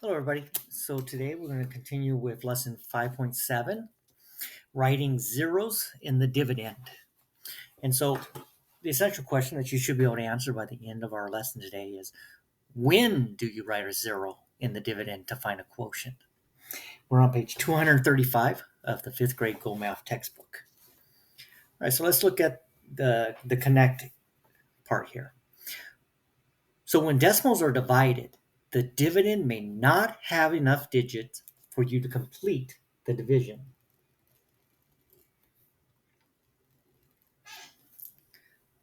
Hello, everybody. So today we're going to continue with lesson 5.7, writing zeros in the dividend. And so the essential question that you should be able to answer by the end of our lesson today is, when do you write a zero in the dividend to find a quotient? We're on page 235 of the 5th grade Go Math textbook. All right, so let's look at the connect part here. So when decimals are divided, the dividend may not have enough digits for you to complete the division.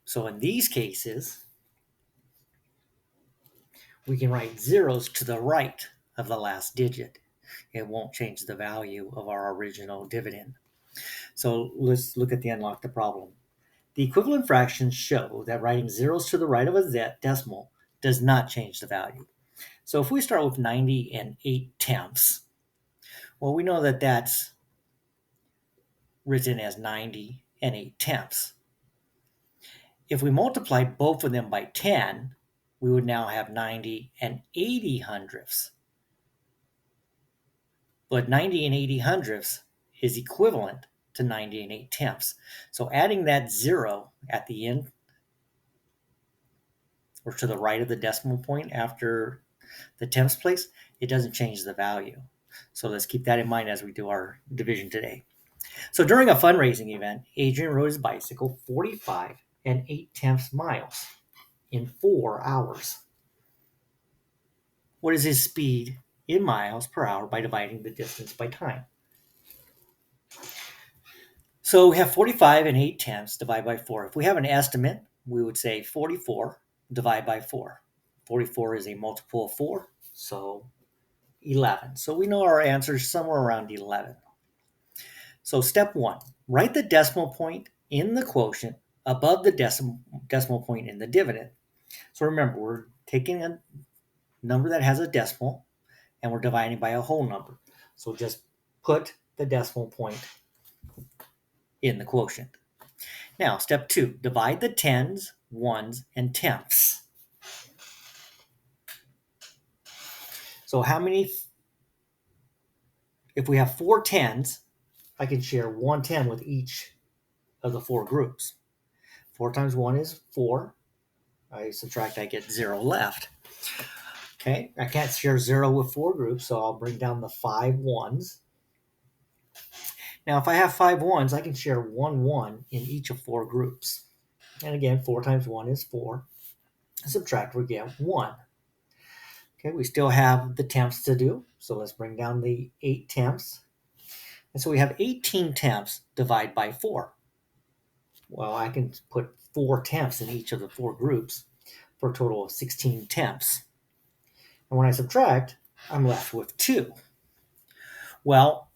So in these cases, we can write zeros to the right of the last digit. It won't change the value of our original dividend. So let's look at the unlock the problem. The equivalent fractions show that writing zeros to the right of a decimal does not change the value. So if we start with 90 and 8/10, well, we know that that's written as 90 and 8/10. If we multiply both of them by 10, we would now have 90 and 80 hundredths. But 90 and 80 hundredths is equivalent to 90 and 8/10. So adding that zero at the end or to the right of the decimal point after the tenths place, it doesn't change the value. So let's keep that in mind as we do our division today. So during a fundraising event, Adrian rode his bicycle 45 and 8/10 miles in 4 hours. What is his speed in miles per hour by dividing the distance by time? So we have 45 and 8/10 divided by 4. If we have an estimate, we would say 44 divided by 4. 44 is a multiple of 4, so 11. So we know our answer is somewhere around 11. So step 1, write the decimal point in the quotient above the decimal point in the dividend. So remember, we're taking a number that has a decimal and we're dividing by a whole number. So just put the decimal point in the quotient. Now, step 2, divide the tens, ones, and tenths. So if we have 4 tens, I can share 1 10 with each of the 4 groups. 4 times 1 is 4. I subtract, I get 0 left. Okay, I can't share 0 with 4 groups, so I'll bring down the 5 ones. Now, if I have 5 ones, I can share 1 1 in each of 4 groups. And again, 4 times 1 is 4. Subtract, we get 1. Okay, we still have the tenths to do, so let's bring down the 8/10. And so we have 18/10 divided by 4. Well, I can put 4/10 in each of the 4 groups for a total of 16/10. And when I subtract, I'm left with 2. Well,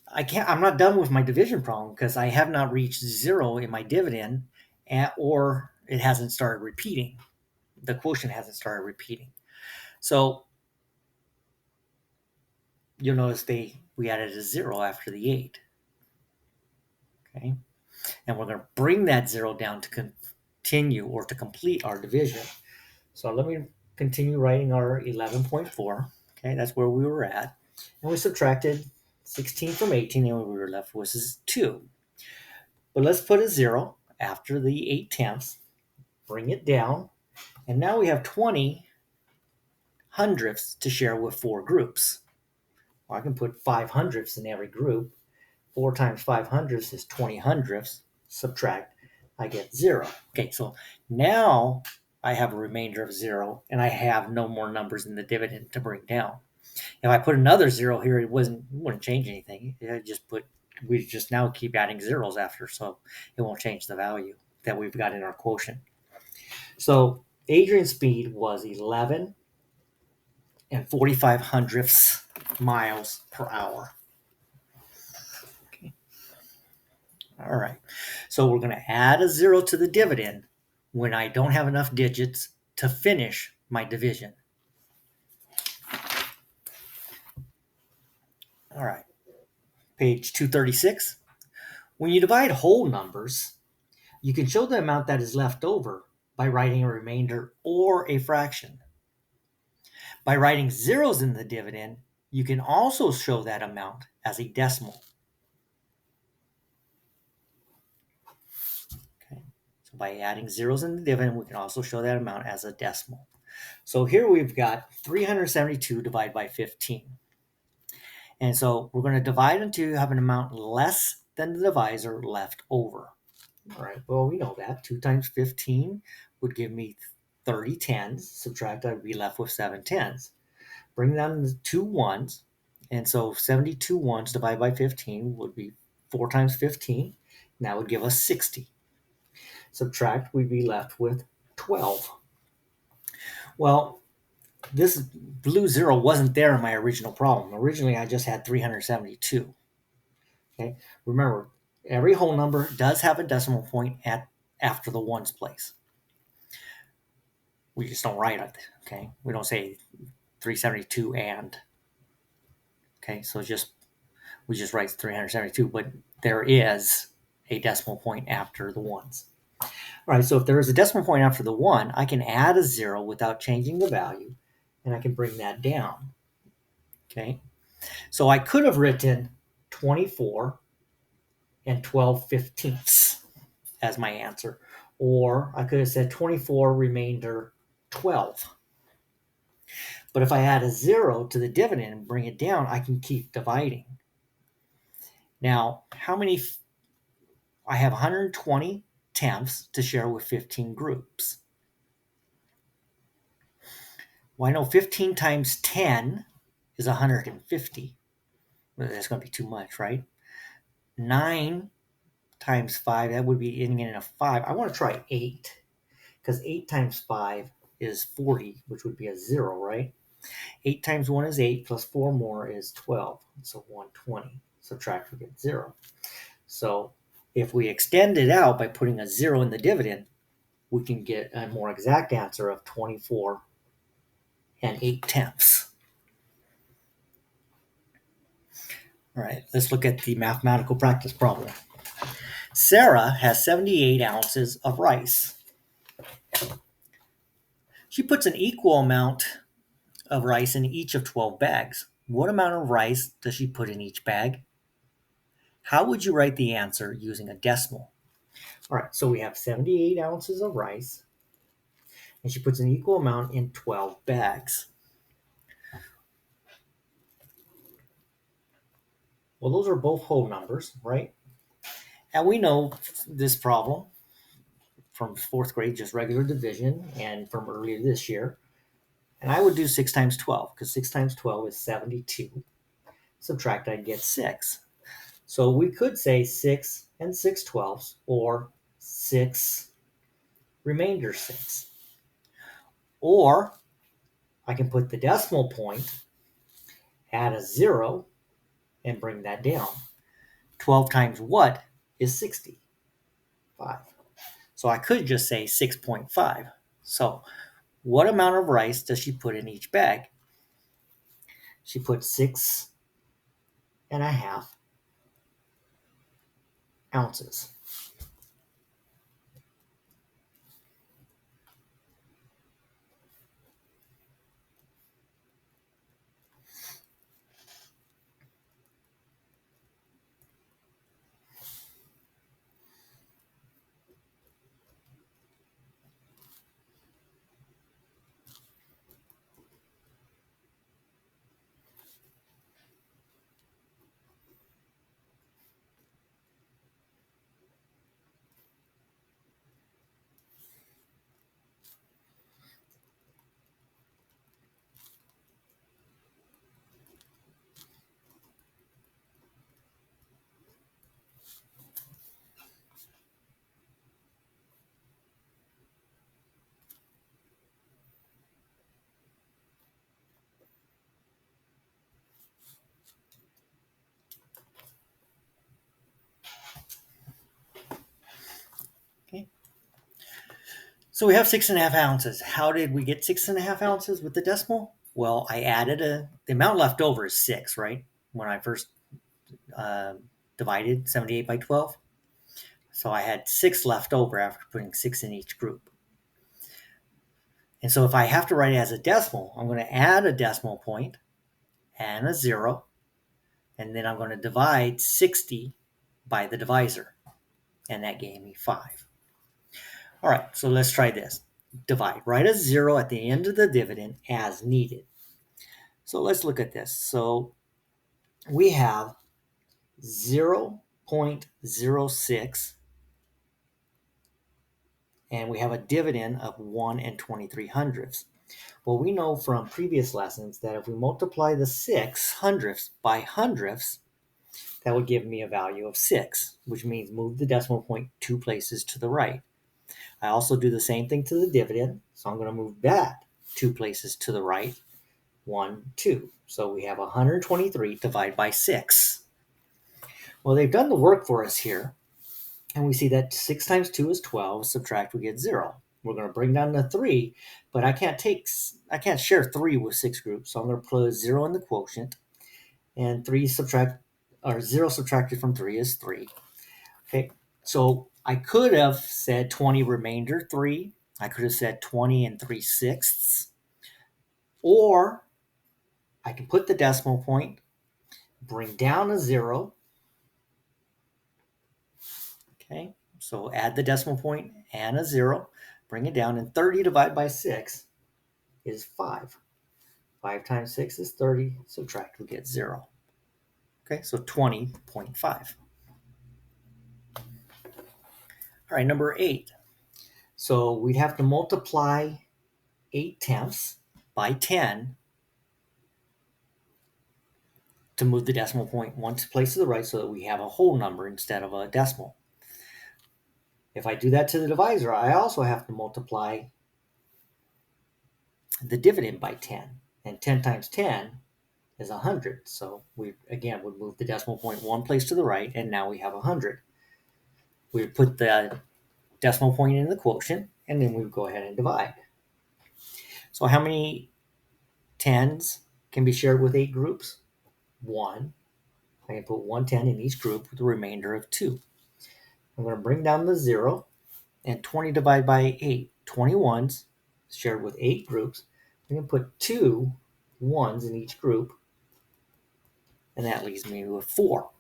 I'm not done with my division problem because I have not reached 0 in my dividend, or it hasn't started repeating. The quotient hasn't started repeating. So you'll notice we added a 0 after the 8. Okay, and we're going to bring that 0 down to continue or to complete our division. So let me continue writing our 11.4. Okay, that's where we were at. And we subtracted 16 from 18, and we were left with 2. But let's put a 0 after the 8/10, bring it down, and now we have 20 hundredths to share with 4 groups. Well, I can put 5 hundredths in every group. 4 times 5 hundredths is 20 hundredths. Subtract, I get 0. Okay, so now I have a remainder of 0, and I have no more numbers in the dividend to bring down. If I put another 0 here, it wouldn't change anything. We just now keep adding zeros after, so it won't change the value that we've got in our quotient. So Adrian's speed was 11 and 45 hundredths miles per hour. Okay. All right. So we're going to add a 0 to the dividend when I don't have enough digits to finish my division. All right. Page 236. When you divide whole numbers, you can show the amount that is left over by writing a remainder or a fraction. By writing zeros in the dividend, you can also show that amount as a decimal. Okay. So by adding zeros in the dividend, we can also show that amount as a decimal. So here we've got 372 divided by 15. And so we're going to divide until you have an amount less than the divisor left over. All right, well, we know that. 2 times 15 would give me 30 tens. Subtract, I'd be left with 7 tens. Bring down the 2 ones. And so 72 ones divided by 15 would be 4 times 15. And that would give us 60. Subtract, we'd be left with 12. Well, this blue zero wasn't there in my original problem. Originally, I just had 372. Okay, remember, every whole number does have a decimal point after the ones place. We just don't write it. Okay, we don't say 372 and. Okay, so we just write 372, but there is a decimal point after the ones. All right, so if there is a decimal point after the 1, I can add a 0 without changing the value, and I can bring that down. Okay, so I could have written 24 and 12/15 as my answer, or I could have said 24 remainder 12. But if I add a 0 to the dividend and bring it down, I can keep dividing. Now, I have 120 tenths to share with 15 groups. Well, I know 15 times 10 is 150. Well, that's going to be too much, right? 9 times 5, that would be ending in a 5. I want to try 8, because 8 times 5 is 40, which would be a 0, right? 8 times 1 is 8, plus 4 more is 12, so 120. Subtract, we get 0. So if we extend it out by putting a 0 in the dividend, we can get a more exact answer of 24 and 8 tenths. All right, let's look at the mathematical practice problem. Sarah has 78 ounces of rice. She puts an equal amount of rice in each of 12 bags. What amount of rice does she put in each bag? How would you write the answer using a decimal? All right, so we have 78 ounces of rice, and she puts an equal amount in 12 bags. Well, those are both whole numbers, right? And we know this problem from 4th grade, just regular division, and from earlier this year. And I would do 6 times 12, because 6 times 12 is 72. Subtract, I'd get 6. So we could say 6 and 6/12, or 6 remainder 6. Or I can put the decimal point, add a 0, and bring that down. 12 times what is 60? 5. So I could just say 6.5. So what amount of rice does she put in each bag? She put 6.5 ounces. Okay. So we have 6.5 ounces. How did we get 6.5 ounces with the decimal? Well, I added the amount left over is 6, right? When I first divided 78 by 12. So I had 6 left over after putting 6 in each group. And so if I have to write it as a decimal, I'm going to add a decimal point and a 0, and then I'm going to divide 60 by the divisor, and that gave me 5. All right, so let's try this. Divide. Write a 0 at the end of the dividend as needed. So let's look at this. So we have 0.06, and we have a dividend of 1 and 23 hundredths. Well, we know from previous lessons that if we multiply the 6 hundredths by hundredths, that would give me a value of 6, which means move the decimal point 2 places to the right. I also do the same thing to the dividend, so I'm going to move that 2 places to the right, 1, 2. So we have 123 divided by 6. Well, they've done the work for us here, and we see that 6 times 2 is 12, subtract, we get 0. We're going to bring down the 3, but I can't share 3 with 6 groups, so I'm going to put a 0 in the quotient, and 0 subtracted from 3 is 3. Okay, so I could have said 20 remainder 3. I could have said 20 and 3/6, or I can put the decimal point, bring down a 0. Okay, so add the decimal point and a 0, bring it down, and 30 divided by 6 is 5. 5 times 6 is 30, subtract, we get 0. Okay, so 20.5. All right, number 8. So we'd have to multiply 8/10 by 10 to move the decimal point one place to the right so that we have a whole number instead of a decimal. If I do that to the divisor, I also have to multiply the dividend by 10. And 10 times 10 is 100. So we, again, would move the decimal point one place to the right, and now we have 100. We would put the decimal point in the quotient, and then we would go ahead and divide. So how many 10s can be shared with 8 groups? 1. I can put 1 10 in each group with a remainder of 2. I'm going to bring down the 0, and 20 divided by 8. 21s shared with 8 groups. I'm going to put 2 1s in each group, and that leaves me with 4.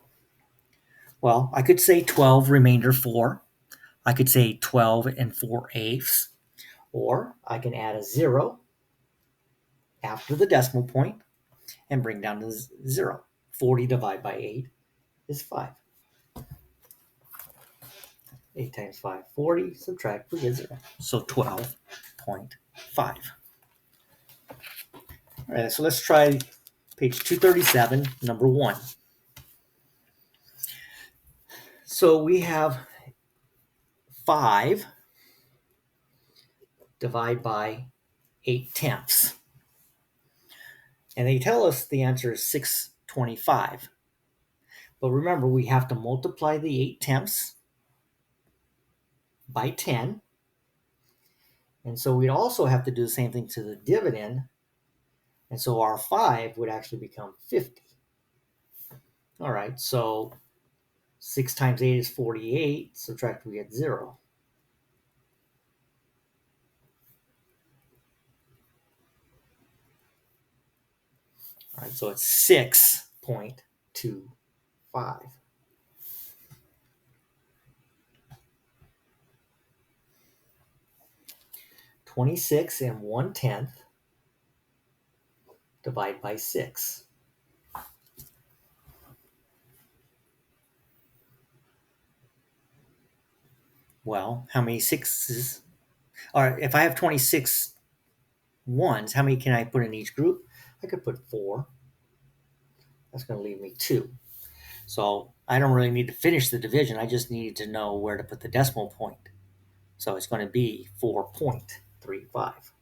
Well, I could say 12 remainder 4. I could say 12 and 4/8, or I can add a 0 after the decimal point and bring down the 0. 40 divided by 8 is 5. 8 times 5, 40, subtract, we get 0. So 12.5. All right, so let's try page 237, number 1. So we have 5 divided by 8/10. And they tell us the answer is 625. But remember, we have to multiply the 8/10 by 10. And so we'd also have to do the same thing to the dividend. And so our 5 would actually become 50. All right, so 6 times 8 is 48. Subtract, we get 0. All right, so it's 6.25. 26 and 1/10 divide by 6. Well, how many 6s? Or if I have 26 1s, how many can I put in each group? I could put 4. That's going to leave me 2. So I don't really need to finish the division. I just need to know where to put the decimal point. So it's going to be 4.35.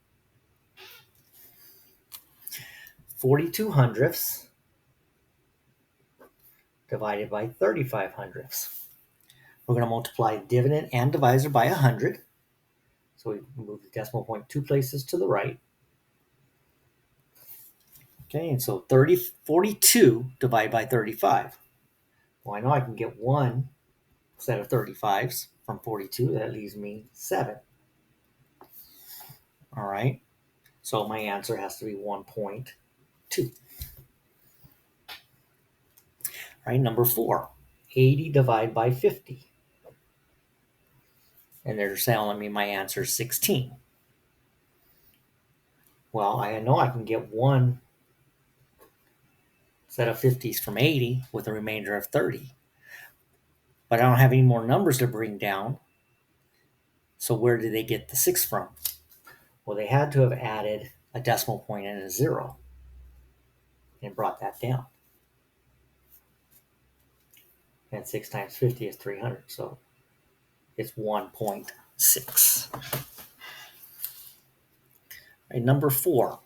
42 hundredths divided by 35 hundredths. We're going to multiply dividend and divisor by 100. So we move the decimal point 2 places to the right. Okay, and so 42 divided by 35. Well, I know I can get 1 set of 35s from 42. That leaves me 7. All right, So my answer has to be 1.2. Right, number 4, 80 divided by 50. And they're telling me my answer is 16. Well, I know I can get one set of 50s from 80 with a remainder of 30. But I don't have any more numbers to bring down. So where did they get the 6 from? Well, they had to have added a decimal point and a 0 and brought that down. And 6 times 50 is 300. So it's 1.6. Right, number 4.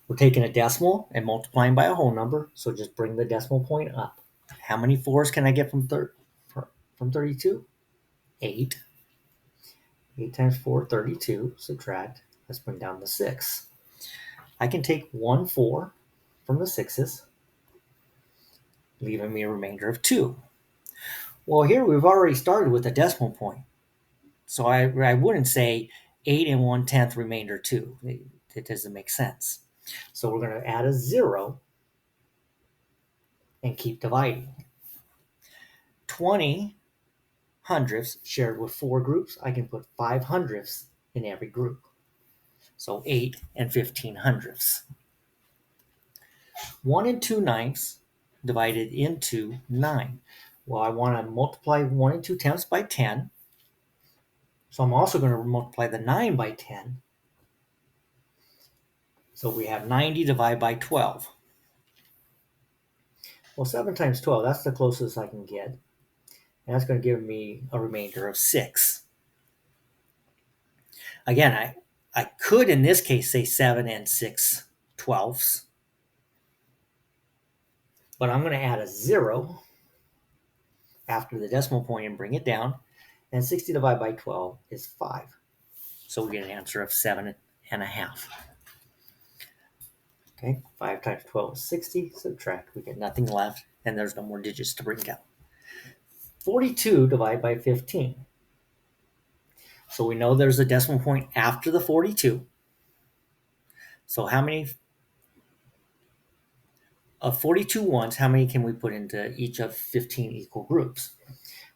We're taking a decimal and multiplying by a whole number, so just bring the decimal point up. How many 4s can I get from 32? 8. 8 times 4, 32. Subtract. Let's bring down the 6. I can take 1 4 from the 6's, leaving me a remainder of 2. Well, here we've already started with a decimal point, so I wouldn't say 8 and 1/10 remainder 2. It doesn't make sense. So we're going to add a 0 and keep dividing. 20 hundredths shared with 4 groups, I can put 5 hundredths in every group. So 8 and 15 hundredths. 1 and 2 ninths divided into 9. Well, I want to multiply 1 and 2 tenths by 10. So I'm also going to multiply the 9 by 10. So we have 90 divided by 12. Well, 7 times 12, that's the closest I can get. And that's going to give me a remainder of 6. Again, I could in this case say 7 and 6 twelfths. But I'm going to add a 0 after the decimal point and bring it down. And 60 divided by 12 is 5. So we get an answer of 7.5. Okay, 5 times 12 is 60. Subtract, we get nothing left, and there's no more digits to bring down. 42 divided by 15. So we know there's a decimal point after the 42. So how many of 42 ones, how many can we put into each of 15 equal groups?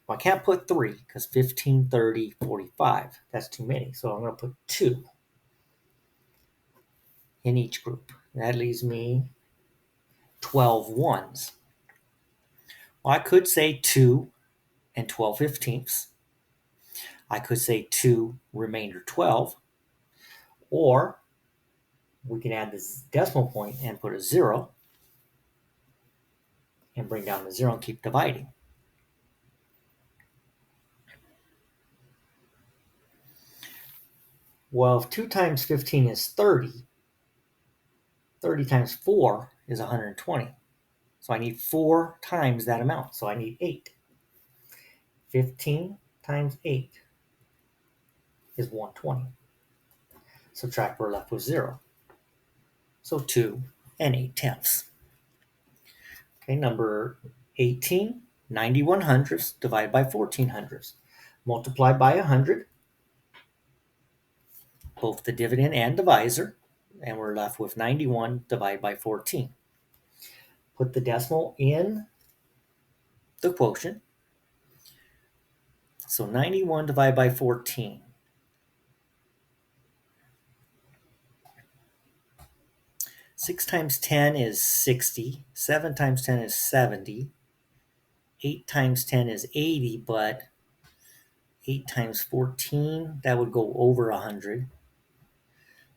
Well, I can't put 3 because 15, 30, 45. That's too many. So I'm going to put 2 in each group. That leaves me 12 ones. Well, I could say 2 and 12 fifteenths. I could say 2 remainder 12. Or we can add this decimal point and put a 0 and bring down the 0 and keep dividing. Well, if 2 times 15 is 30, 30 times 4 is 120. So I need 4 times that amount. So I need 8. 15 times 8 is 120. Subtract, we're left with 0. So 2 and 8 tenths. Okay, number 18, 91 hundredths divided by 14 hundredths. Multiply by 100, both the dividend and divisor, and we're left with 91 divided by 14. Put the decimal in the quotient. So 91 divided by 14. 6 times 10 is 60. 7 times 10 is 70. 8 times 10 is 80, but 8 times 14, that would go over 100.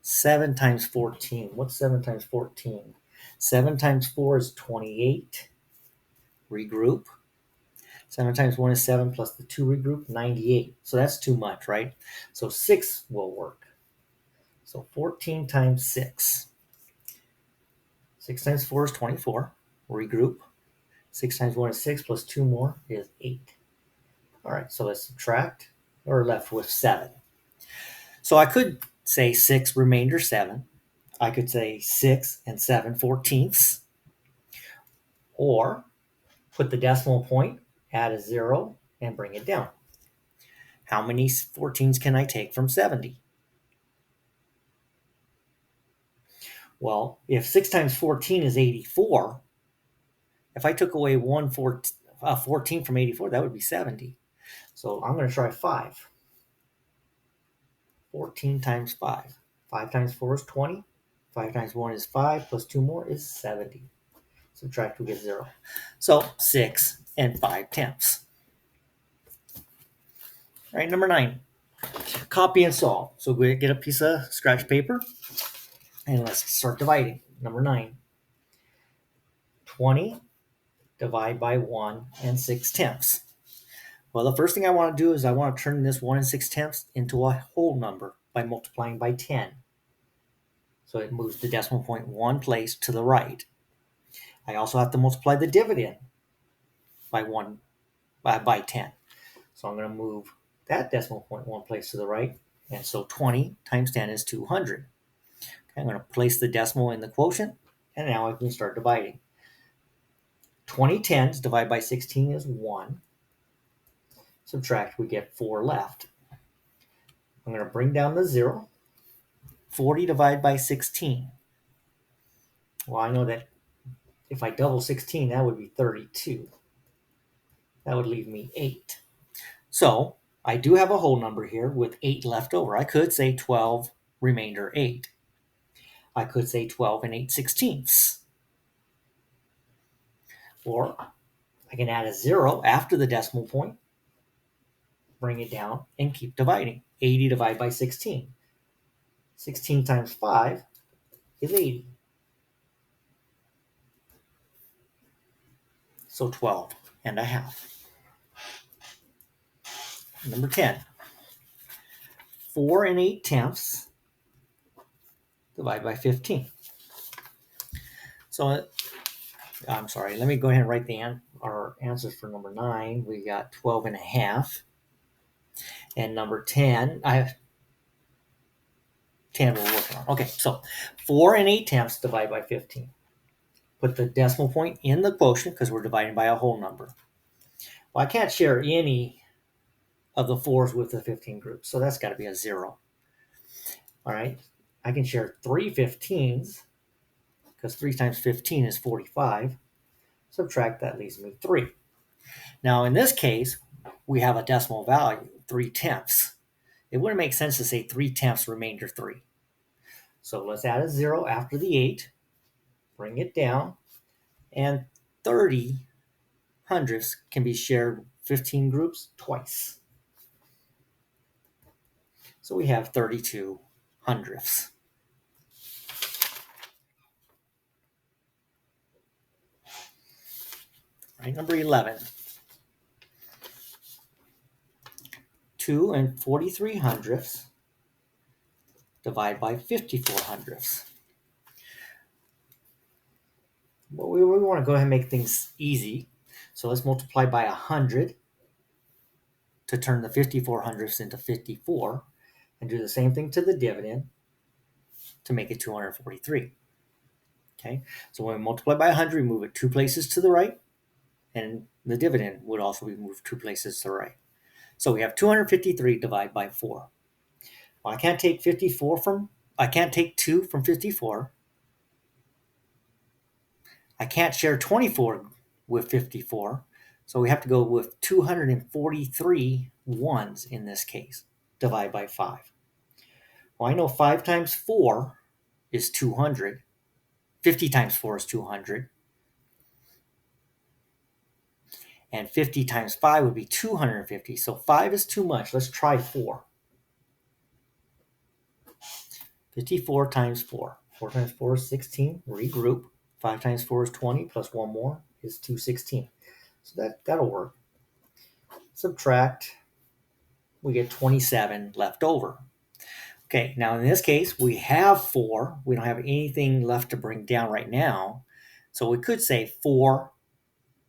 7 times 14, what's 7 times 14? 7 times 4 is 28. Regroup. 7 times 1 is 7 plus the 2 regroup, 98. So that's too much, right? So 6 will work. So 14 times 6. 6 times 4 is 24. Regroup. 6 times 1 is 6 plus 2 more is 8. All right, so let's subtract. We're left with 7. So I could say 6 remainder 7. I could say 6 and 7 fourteenths. Or put the decimal point, add a 0, and bring it down. How many 14s can I take from 70? Well, if 6 times 14 is 84, if I took away 14 from 84, that would be 70. So I'm going to try 5. 14 times 5. 5 times 4 is 20. 5 times 1 is 5, plus 2 more is 70. Subtract, we get 0. So 6 and 5/10. All right, number 9. Copy and solve. So we get a piece of scratch paper and let's start dividing. Number 9. 20 divide by 1 and 6/10. Well, the first thing I want to do is I want to turn this 1 and 6/10 into a whole number by multiplying by 10. So it moves the decimal point one place to the right. I also have to multiply the dividend by 10. So I'm going to move that decimal point one place to the right. And so 20 times 10 is 200. Okay, I'm going to place the decimal in the quotient, and now I can start dividing. 20 tens divided by 16 is 1. Subtract, we get 4 left. I'm going to bring down the 0. 40 divided by 16. Well, I know that if I double 16, that would be 32. That would leave me 8. So I do have a whole number here with 8 left over. I could say 12 remainder 8. I could say 12 and 8/16. Or I can add a 0 after the decimal point, bring it down, and keep dividing. 80 divided by 16. 16 times 5 is 80. So 12 and a half. Number 10. 4 and 8/10 divided by 15. So I'm sorry, let me go ahead and write our answers for number 9. We got 12 and a half. And number 10, I have 10 we're working on. Okay, so 4 and 8/10 divided by 15. Put the decimal point in the quotient because we're dividing by a whole number. Well, I can't share any of the 4s with the 15 group, so that's got to be a 0. All right, I can share 3 15s because 3 times 15 is 45. Subtract, that leaves me 3. Now, in this case, we have a decimal value, 3/10. It wouldn't make sense to say 3/10 remainder 3. So let's add a 0 after the 8, bring it down, and 30 hundredths can be shared 15 groups twice. So we have 32 hundredths. Right, number 11. 2 and 43 hundredths divide by 54 hundredths. Well, we want to go ahead and make things easy. So let's multiply by 100 to turn the 54 hundredths into 54, and do the same thing to the dividend to make it 243. Okay, so when we multiply by 100, we move it 2 places to the right, and the dividend would also be moved 2 places to the right. So we have 253 divided by 4. Well, I can't take 2 from 54. I can't share 24 with 54, so we have to go with 243 ones in this case. Divide by 5. Well, I know 5 times 4 is 200. 50 times 4 is 200. And 50 times 5 would be 250. So 5 is too much. Let's try 4. 54 times 4. 4 times 4 is 16. Regroup. 5 times 4 is 20, plus 1 more is 216. So that'll work. Subtract. We get 27 left over. Okay, now in this case, we have 4. We don't have anything left to bring down right now. So we could say 4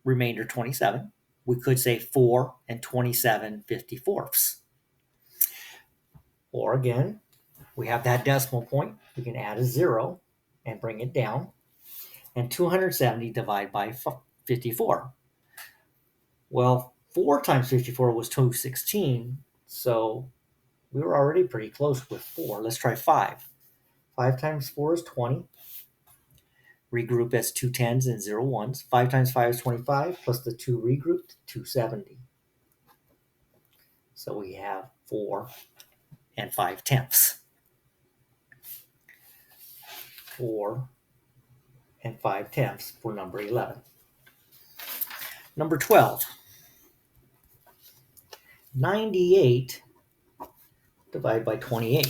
remainder 27. We could say 4 and 27 54ths. Or again, we have that decimal point. We can add a 0 and bring it down. And 270 divided by 54. Well, 4 times 54 was 216. So we were already pretty close with 4. Let's try 5. 5 times 4 is 20. regroup as 2 10s and 0 1s. 5 times 5 is 25, plus the 2 regrouped, 270. So we have 4 and 5 tenths. 4 and 5 tenths for number 11. Number 12. 98 divided by 28.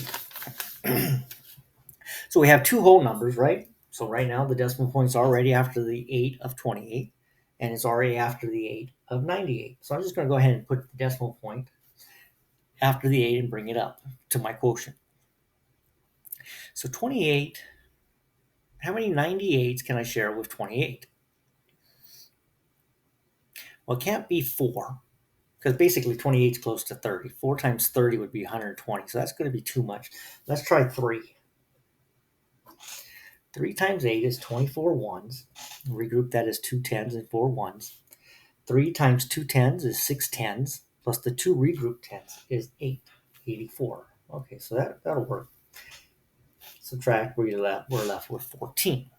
So we have two whole numbers, right? So right now the decimal point's already after the 8 of 28, and it's already after the 8 of 98. So I'm just going to go ahead and put the decimal point after the 8 and bring it up to my quotient. So 28, how many 98s can I share with 28? Well, it can't be 4, because basically 28 is close to 30. 4 times 30 would be 120, so that's going to be too much. Let's try 3. 3 times 8 is 24 ones. Regroup that as 2 10s and 4 ones. 3 times 2 10s is 6 10s, plus the 2 regrouped 10s is 8, 84. Okay, so that'll work. Subtract, we're left with 14.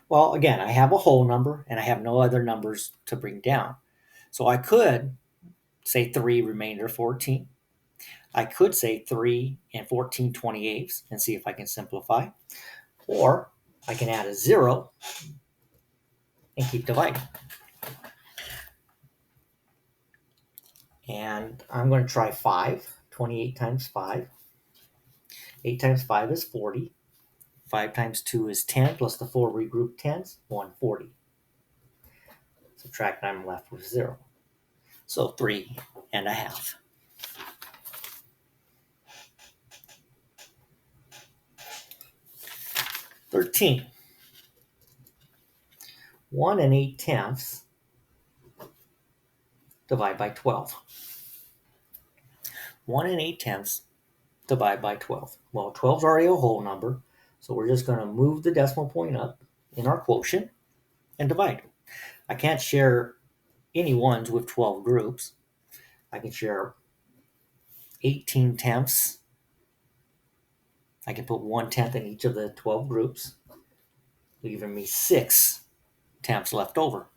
Well, again, I have a whole number, and I have no other numbers to bring down. So I could say 3 remainder 14. I could say 3 and 14 28ths and see if I can simplify. Or I can add a 0 and keep dividing. And I'm going to try 5. 28 times 5. 8 times 5 is 40. 5 times 2 is 10, plus the 4 regrouped 10s, 140. Subtract, and I'm left with 0. So 3.5. $13. 1 and 8 tenths divide by 12. 1 and 8 tenths divide by 12. Well, 12 is already a whole number, so we're just going to move the decimal point up in our quotient and divide. I can't share any ones with 12 groups. I can share 18 tenths. I can put 1 tenth in each of the 12 groups, leaving me 6 tenths left over.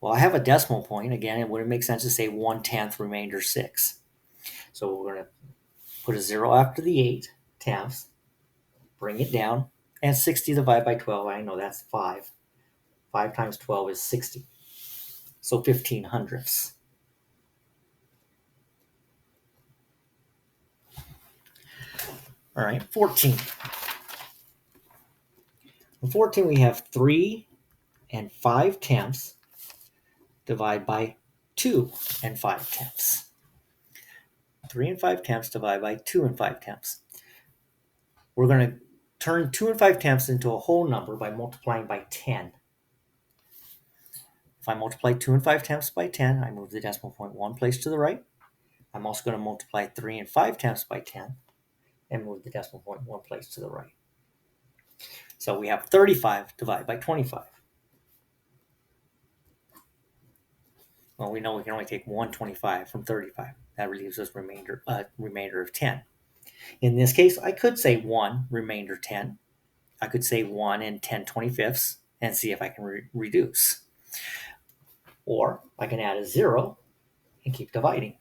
Well, I have a decimal point. Again, it wouldn't make sense to say 1 tenth remainder 6. So we're going to put a 0 after the 8 tenths, bring it down, and 60 divided by 12, I know that's 5. 5 times 12 is 60. So 15 hundredths. All right, 14. In 14, we have 3 and 5 tenths divided by 2 and 5 tenths. 3 and 5 tenths divided by 2 and 5 tenths. We're going to turn 2 and 5 tenths into a whole number by multiplying by 10. If I multiply 2 and 5 tenths by 10, I move the decimal point one place to the right. I'm also going to multiply 3 and 5 tenths by 10 and move the decimal point one place to the right. So we have 35 divided by 25. Well, we know we can only take 125 from 35. That leaves us remainder of 10. In this case, I could say 1 remainder 10. I could say 1 and 10 25ths and see if I can reduce. Or I can add a 0 and keep dividing.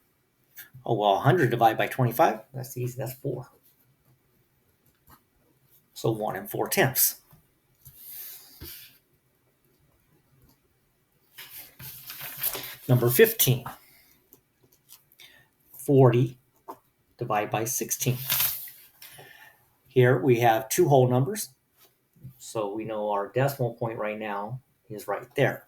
Oh, well, 100 divided by 25, that's easy, that's 4. So 1 and 4 tenths. Number 15. 40 divided by 16. Here we have two whole numbers, so we know our decimal point right now is right there.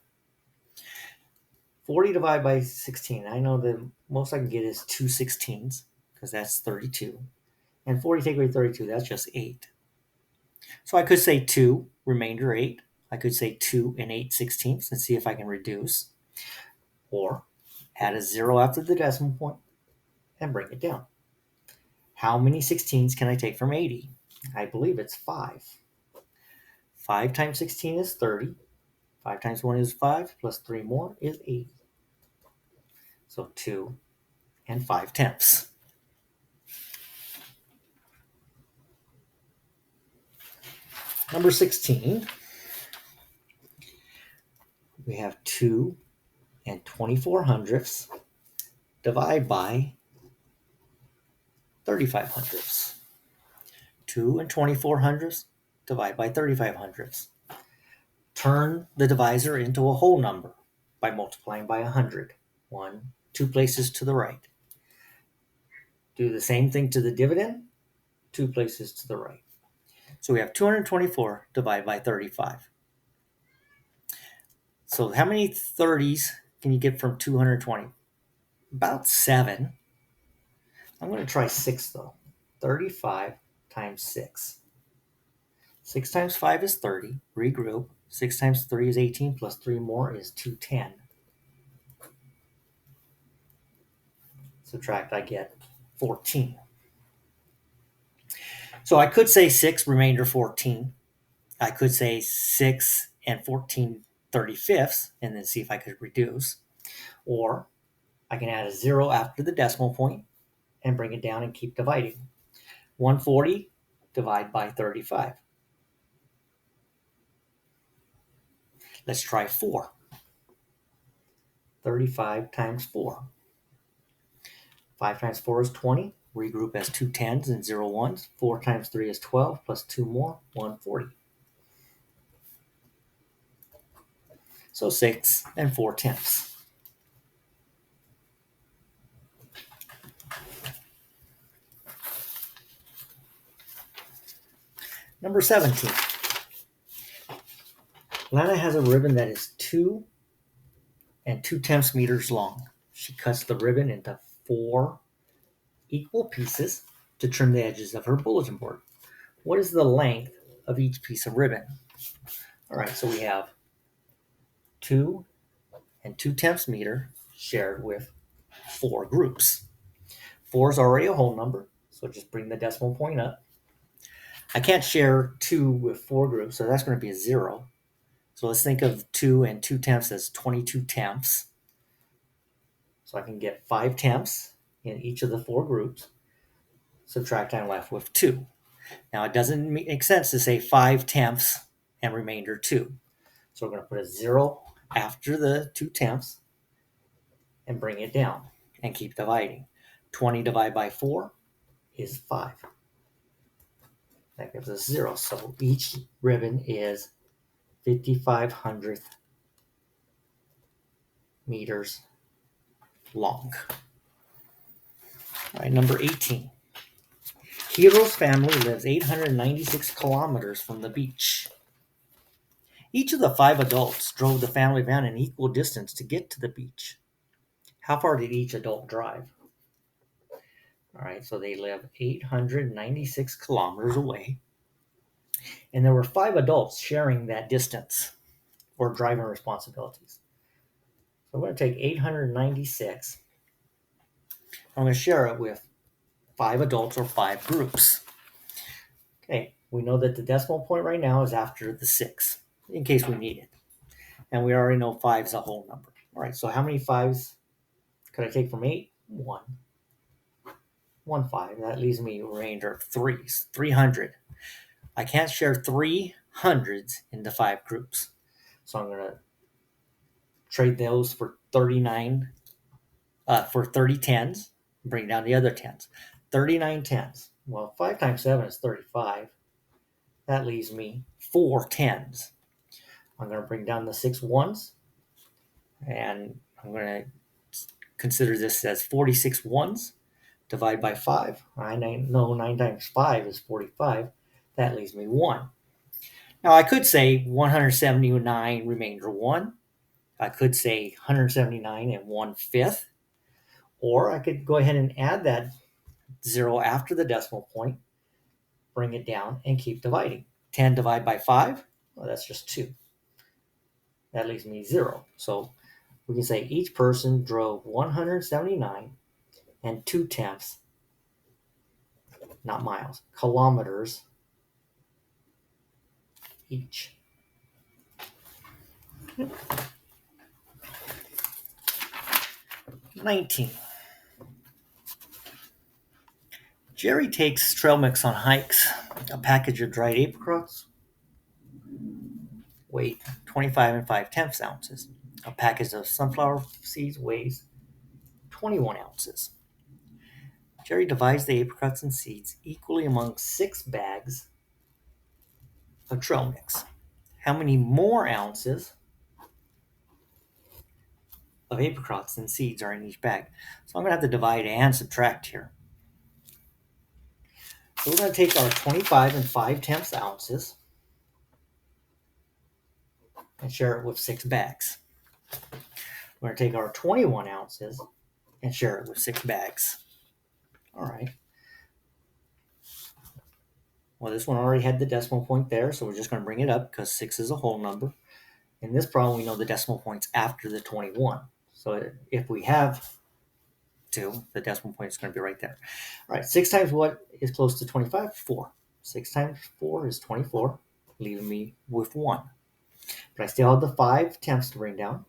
40 divided by 16, I know the most I can get is 2 16ths, because that's 32. And 40 take away 32, that's just 8. So I could say 2, remainder 8. I could say 2 and 8 16ths and see if I can reduce. Or add a 0 after the decimal point and bring it down. How many 16s can I take from 80? I believe it's 5. 5 times 16 is 30. 5 times 1 is 5, plus 3 more is 80. So 2 and 5 tenths. Number 16. we have 2 and 24 hundredths divide by 35 hundredths. 2 and 24 hundredths divide by 35 hundredths. Turn the divisor into a whole number by multiplying by 100. 2 places to the right. Do the same thing to the dividend, 2 places to the right. So we have 224 divided by 35. So how many 30s can you get from 220? About 7. I'm going to try 6 though. 35 times 6. 6 times 5 is 30. Regroup. 6 times 3 is 18 plus 3 more is 210. Subtract, I get 14. So I could say 6, remainder 14. I could say 6 and 14 35ths and then see if I could reduce. Or I can add a 0 after the decimal point and bring it down and keep dividing. 140 divide by 35. Let's try 4. 35 times 4. 5 times 4 is 20. Regroup as 2 10s and 0 1s. 4 times 3 is 12 plus 2 more, 140. So 6 and 4 tenths. Number 17. Lana has a ribbon that is 2 and 2/10 meters long. She cuts the ribbon into 4 equal pieces to trim the edges of her bulletin board. What is the length of each piece of ribbon? All right, so we have 2 and 2/10 meter shared with 4 groups. 4 is already a whole number, so just bring the decimal point up. I can't share 2 with 4 groups, so that's going to be a 0. So let's think of 2 and 2/10 as 22 tenths. So I can get 5 tenths in each of the 4 groups. Subtract, I'm left with 2. Now it doesn't make sense to say 5 tenths and remainder 2. So we're going to put a 0 after the 2 tenths and bring it down and keep dividing. 20 divided by 4 is 5. That gives us 0. So each ribbon is 5,500th meters long. All right, number 18. Hiro's family lives 896 kilometers from the beach. Each of the 5 adults drove the family van an equal distance to get to the beach. How far did each adult drive? All right, so they live 896 kilometers away. And there were 5 adults sharing that distance or driving responsibilities. So I'm going to take 896. I'm going to share it with 5 adults or 5 groups. Okay, we know that the decimal point right now is after the 6, in case we need it. And we already know 5 is a whole number. All right, so how many 5s could I take from 8? 1. 1 5. That leaves me a remainder of 3s. 300. I can't share 3 hundreds into 5 groups. So I'm going to trade those for 39, for 30 tens, bring down the other tens. 39 tens. Well, 5 times 7 is 35. That leaves me 4 tens. I'm going to bring down the 6 ones, and I'm going to consider this as 46 ones. Divide by 5. I know 9 times 5 is 45. That leaves me 1. Now I could say 179 remainder 1. I could say 179 and 1/5. Or I could go ahead and add that 0 after the decimal point, bring it down, and keep dividing. 10 divided by 5, well, that's just 2. That leaves me 0. So we can say each person drove 179 and 2/10, not miles, kilometers each. 19. Jerry takes trail mix on hikes. A package of dried apricots weigh 25 and 5/10 ounces. A package of sunflower seeds weighs 21 ounces. Jerry divides the apricots and seeds equally among 6 bags of trail mix. How many more ounces of apricots and seeds are in each bag? So I'm going to have to divide and subtract here. So we're going to take our 25 and 5/10 ounces and share it with 6 bags. We're going to take our 21 ounces and share it with 6 bags. All right. Well, this one already had the decimal point there, so we're just going to bring it up because 6 is a whole number. In this problem, we know the decimal point's after the 21. So if we have 2, the decimal point is going to be right there. All right, 6 times what is close to 25? 4. 6 times 4 is 24, leaving me with 1. But I still have the 5/10 to bring down.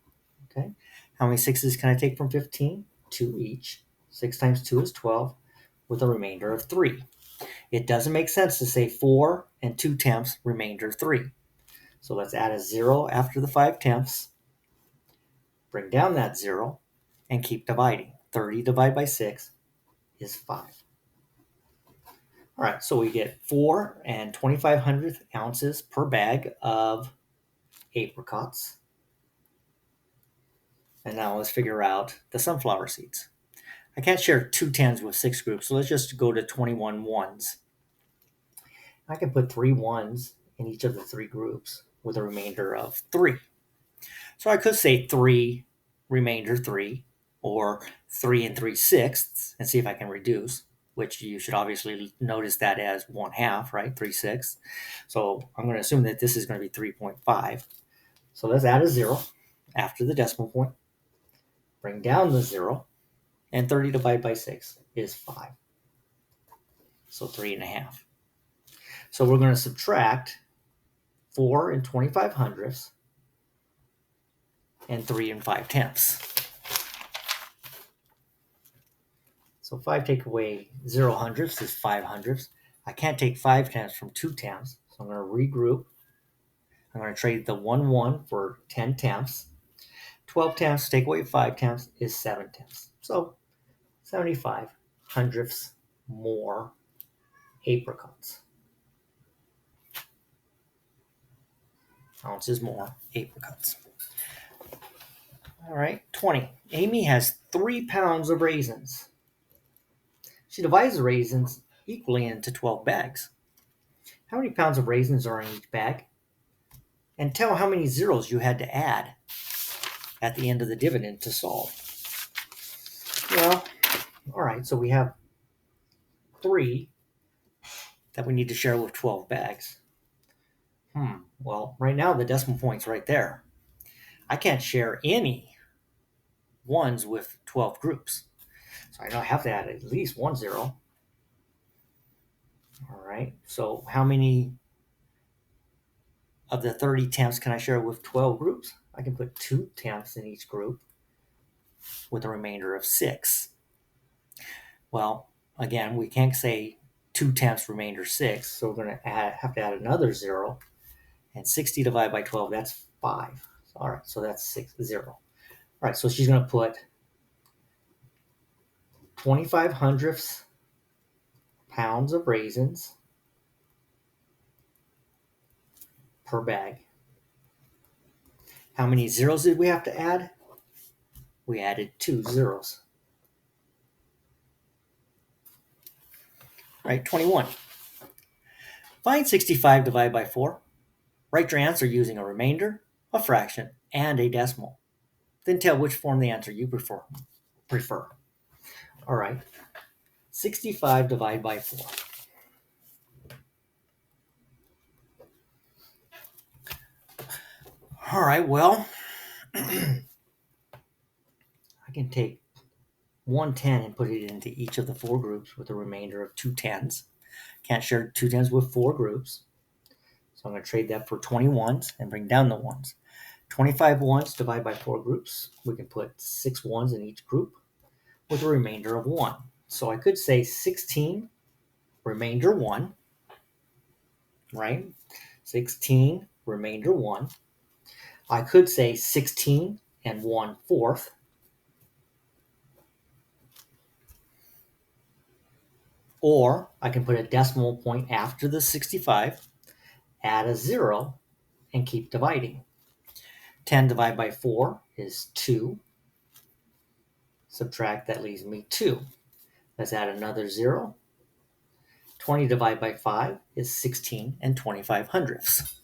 Okay. How many 6s can I take from 15? 2 each. 6 times 2 is 12, with a remainder of 3. It doesn't make sense to say 4 and 2/10, remainder 3. So let's add a 0 after the 5/10, bring down that 0, and keep dividing. 30 divided by 6 is 5. All right, so we get 4 and 25/100 ounces per bag of apricots. And now let's figure out the sunflower seeds. I can't share 2 tens with 6 groups, so let's just go to 21 ones. I can put 3 ones in each of the 3 groups with a remainder of 3. So I could say 3, remainder 3, or 3 and 3/6 and see if I can reduce, which you should obviously notice that as 1/2, right? 3/6. So I'm going to assume that this is going to be 3.5. So let's add a 0 after the decimal point, bring down the 0, and 30 divided by 6 is 5. So 3.5. So we're going to subtract 4 and 25/100 and 3 and 5/10. So 5 take away 0/100 is 5/100. I can't take 5/10 from 2/10, so I'm going to regroup. I'm going to trade the 1 1 for 10/10. 12/10 take away 5/10 is 7/10. So 75/100 more apricots. Ounces more apricots. All right, 20. Amy has 3 pounds of raisins. She divides the raisins equally into 12 bags. How many pounds of raisins are in each bag? And tell how many zeros you had to add at the end of the dividend to solve. Well, all right, so we have 3 that we need to share with 12 bags. Well, right now the decimal point's right there. I can't share any ones with 12 groups. So I know I have to add at least 1 0. All right, so how many of the 30/10 can I share with 12 groups? I can put 2/10 in each group with a remainder of 6. Well, again, we can't say 2/10 remainder 6, so we're going to have to add another 0. And 60 divided by 12, that's 5. All right, so that's 6, 0. All right, so she's going to put 25/100 pounds of raisins per bag. How many zeros did we have to add? We added 2 zeros. All right, 21. Find 65 divided by 4. Write your answer using a remainder, a fraction, and a decimal. Then tell which form the answer you prefer. All right, 65 divided by 4. All right, well, I can take 1 10 and put it into each of the 4 groups with a remainder of 2 10s. Can't share 2 10s with 4 groups. So I'm going to trade that for 20 ones and bring down the ones. 25 ones divided by 4 groups. We can put 6 ones in each group with a remainder of 1. So I could say 16, remainder 1, right? 16, remainder 1. I could say 16 and 1/4. Or I can put a decimal point after the 65, add a 0, and keep dividing. 10 divided by 4 is 2. Subtract, that leaves me 2. Let's add another 0. 20 divided by 5 is 16 and 25 hundredths.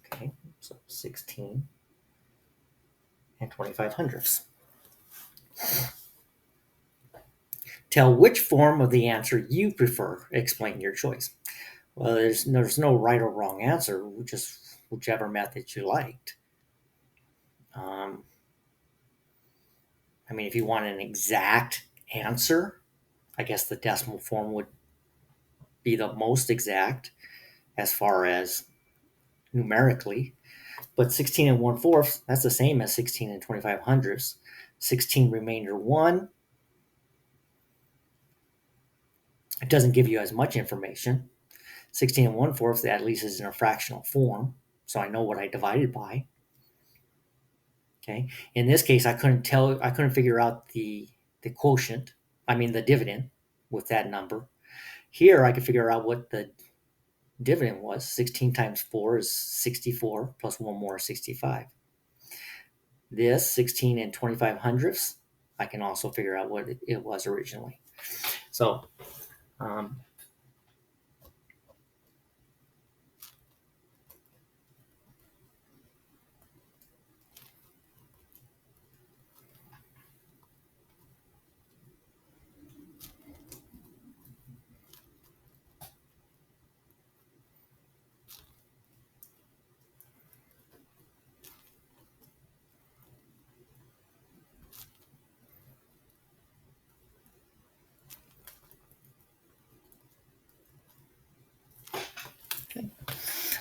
Okay, so 16 and 25 hundredths. Tell which form of the answer you prefer. Explain your choice. Well, there's no right or wrong answer, just whichever method you liked. I mean, if you want an exact answer, I guess the decimal form would be the most exact as far as numerically. But 16 and 1/4, that's the same as 16 and 25 hundredths. 16 remainder 1. It doesn't give you as much information. 16 and 1/4 at least is in a fractional form, so I know what I divided by. Okay. In this case, I couldn't figure out the quotient, I mean the dividend with that number. Here I could figure out what the dividend was. 16 times 4 is 64, plus one more is 65. This 16 and 25 hundredths, I can also figure out what it was originally. So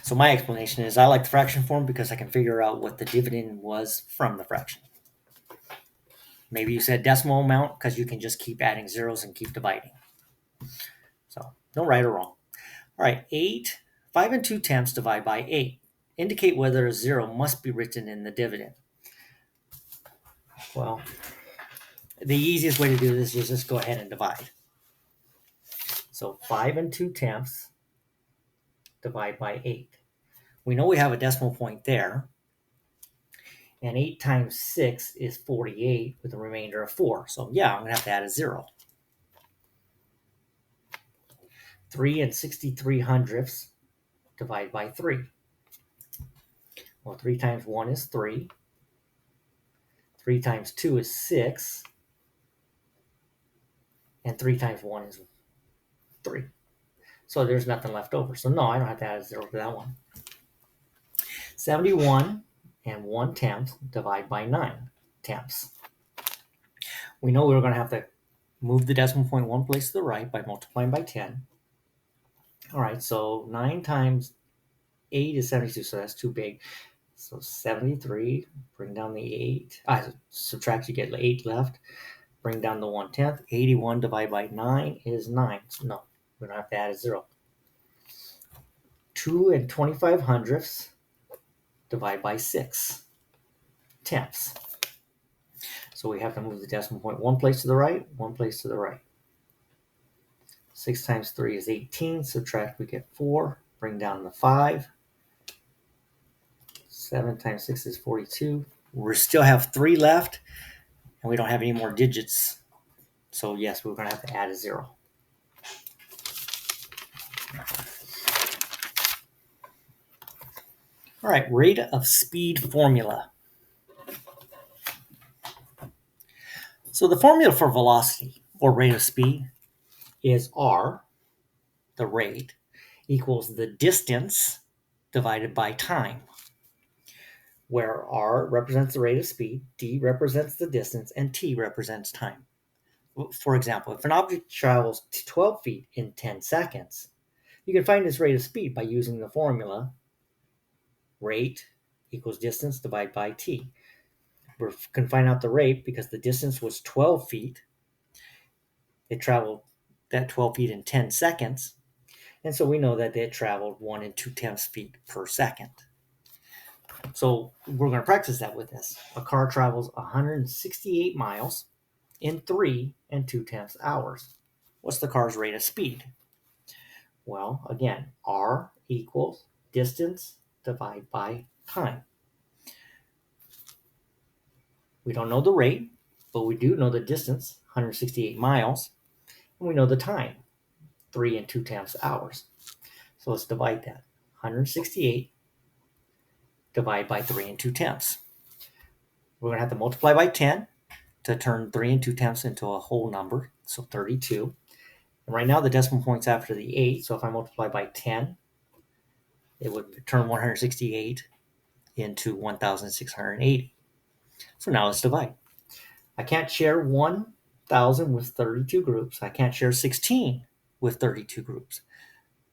So my explanation is I like the fraction form because I can figure out what the dividend was from the fraction. Maybe you said decimal amount because you can just keep adding zeros and keep dividing. So no right or wrong. All right, 5 and 2/10 divide by 8. Indicate whether a 0 must be written in the dividend. Well, the easiest way to do this is just go ahead and divide. So 5 and 2/10 divide by 8. We know we have a decimal point there. And 8 times 6 is 48 with a remainder of 4. So yeah, I'm going to have to add a 0. 3 and 63 hundredths divide by 3. Well, 3 times 1 is 3. 3 times 2 is 6. And 3 times 1 is 3. So there's nothing left over. So no, I don't have to add a 0 to that one. 71 and 1/10 divide by 9/10. We know we're going to have to move the decimal point one place to the right by multiplying by 10. All right, so 9 times 8 is 72, so that's too big. So 73, bring down the 8. Subtract, you get 8 left. Bring down the 1/10. 81 divided by 9 is 9. So no, we don't have to add a 0. 2 and 25 hundredths divide by 6/10. So we have to move the decimal point one place to the right, one place to the right. 6 times 3 is 18. Subtract, we get 4. Bring down the 5. 7 times 6 is 42. We still have 3 left, and we don't have any more digits. So yes, we're going to have to add a 0. All right, rate of speed formula. So the formula for velocity, or rate of speed, is r, the rate, equals the distance divided by time, where r represents the rate of speed, d represents the distance, and t represents time. For example, if an object travels 12 feet in 10 seconds, you can find its rate of speed by using the formula rate equals distance divided by t. We can find out the rate because the distance was 12 feet. It traveled that 12 feet in 10 seconds. And so we know that it traveled 1 2/10 feet per second. So we're going to practice that with this. A car travels 168 miles in 3 2/10 hours. What's the car's rate of speed? Well, again, R equals distance divided by time. We don't know the rate, but we do know the distance, 168 miles, and we know the time, 3 2/10 hours. So let's divide that. 168 divided by 3 2/10. We're going to have to multiply by 10 to turn 3 2/10 into a whole number, so 32. And right now the decimal point's after the 8, so if I multiply by 10, it would turn 168 into 1,680. So now let's divide. I can't share 1,000 with 32 groups. I can't share 16 with 32 groups.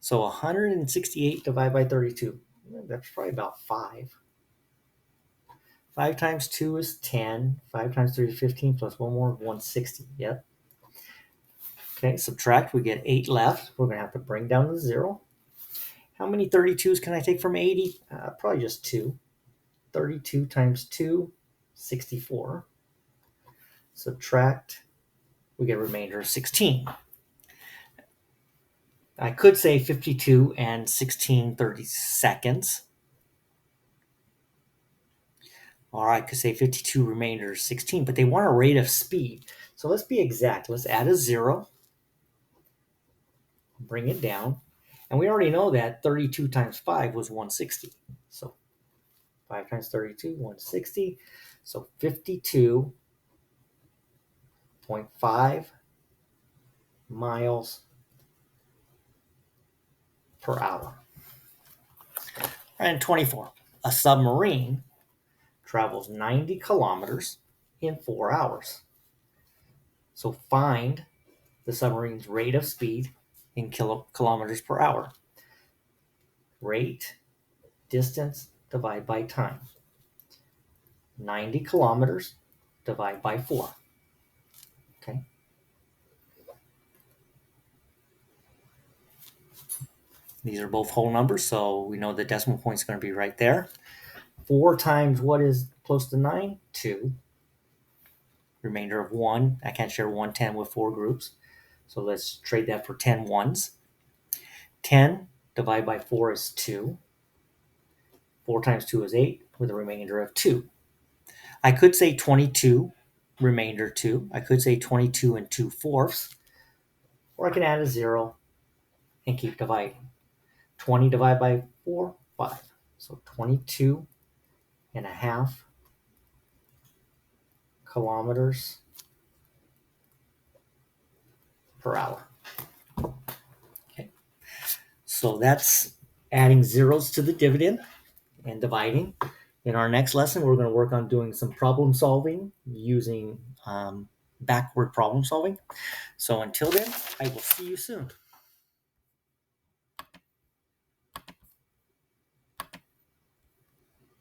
So 168 divided by 32, that's probably about 5. 5 times 2 is 10. 5 times 3 is 15, plus one more, 160. Yep. Okay, subtract, we get 8 left. We're going to have to bring down the 0. How many 32s can I take from 80? Probably just 2. 32 times 2, 64. Subtract, we get a remainder of 16. I could say 52 and 16 30-seconds. Or I could say 52 remainder 16, but they want a rate of speed. So let's be exact. Let's add a 0. Bring it down. And we already know that 32 times 5 was 160. So 5 times 32, 160. So 52.5 miles per hour. And 24. A submarine travels 90 kilometers in 4 hours. So find the submarine's rate of speed in kilometers per hour. Rate, distance, divide by time. 90 kilometers, divide by 4. Okay. These are both whole numbers, so we know the decimal point is going to be right there. 4 times what is close to 9? 2. Remainder of 1. I can't share 1/10 with 4 groups. So let's trade that for 10 ones. 10 divided by 4 is 2. 4 times 2 is 8, with a remainder of 2. I could say 22, remainder 2. I could say 22 and 2/4. Or I can add a 0 and keep dividing. 20 divided by 4, 5. So 22 and a half kilometers per hour. Okay. So that's adding zeros to the dividend and dividing. In our next lesson, we're going to work on doing some problem solving using backward problem solving. So until then, I will see you soon.